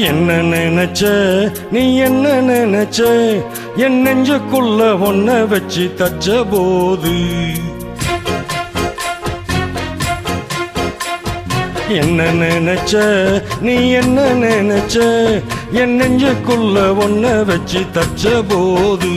என்ன நினைச்ச நீ என்ன நினைச்ச என் நெஞ்சுக்குள்ள ஒன்ன வச்சு தச்ச போது என்ன நினைச்ச நீ என்ன நினைச்ச என் நெஞ்சுக்குள்ள ஒன்ன வச்சு தச்ச போது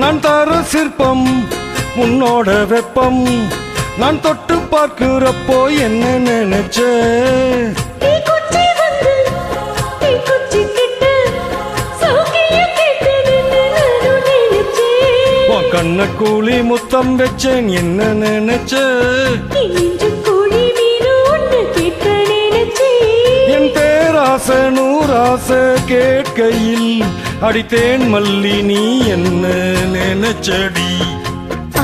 நான் தர சிற்பம் உன்னோட வெப்பம் நான் தொட்டு பார்க்கிறப்போ என்ன நினைச்ச கண்ண கூலி முத்தம் வச்சேன் என்ன நினைச்ச என் பேராச நூறாச கேட்கையில் அடித்தேன் மல்லி நீ என்ன நினைச்சடி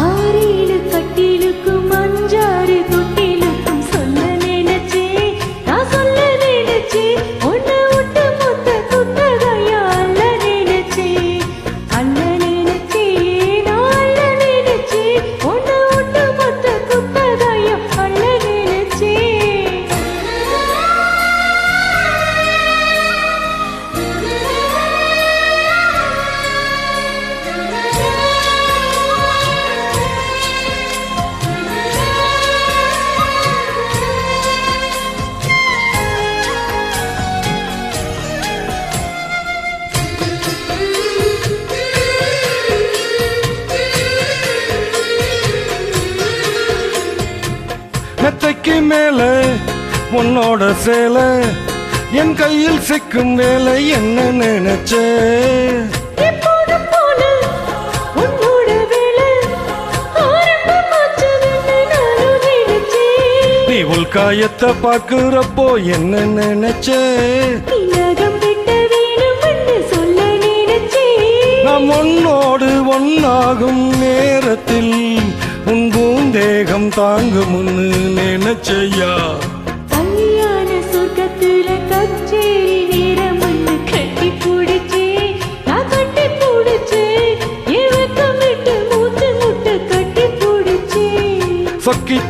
ஆறேழு கட்டிலுக்கும் அஞ்சாறு தொட்டிலுக்கும் சொல்ல நினைச்சே நான் சொல்ல நினைச்சே ஒன்ன விட்டு மொத்த குத்தகையா அல்ல நினைச்சே நான் அல்ல நினைச்சே ஒன்ன விட்டு மொத்த குத்தகையா அல்ல நினைச்சே மெத்தைக்கு மேல உன்னோட சேலை என் கையில் சிக்கும் வேலை என்ன நினைச்ச நீ உள்காயத்தை பார்க்கிறப்போ என்ன நினைச்ச நாம் ஒன்னோடு ஒன்னாகும் நேரத்தில் உன் பூந்தேகம் தாங்கும்னு நினைச்சையா கல்யாண சொர்க்கத்துல கச்சேரி நேரம் வந்து கட்டி பிடிச்சே நான் கட்டி பிடிச்சே இவக்கம் விட்டு மூத்து முட்டு கட்டி பிடிச்சே சொக்கி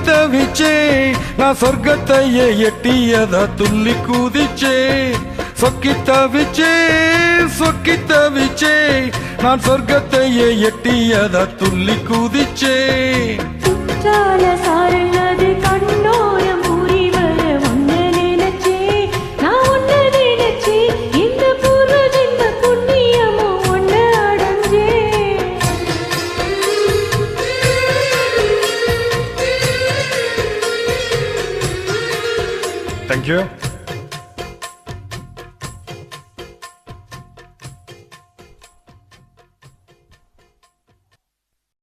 தவிச்சே நான் சொர்க்கத்தையே எட்டியதா துள்ளி குதிச்சே சொக்கி தவிச்சே நான் சொர்க்கத்தையே எட்டியதா துள்ளி குதிச்சே குற்றால சாரல்லது கண்ணோரம் ஊறி வர ஒன்ன நினைச்சே நான் ஒன்ன நினைச்சே இந்த பூர்வ ஜென்ம புண்ணியமோ ஒன்ன அடைஞ்சே Thank you.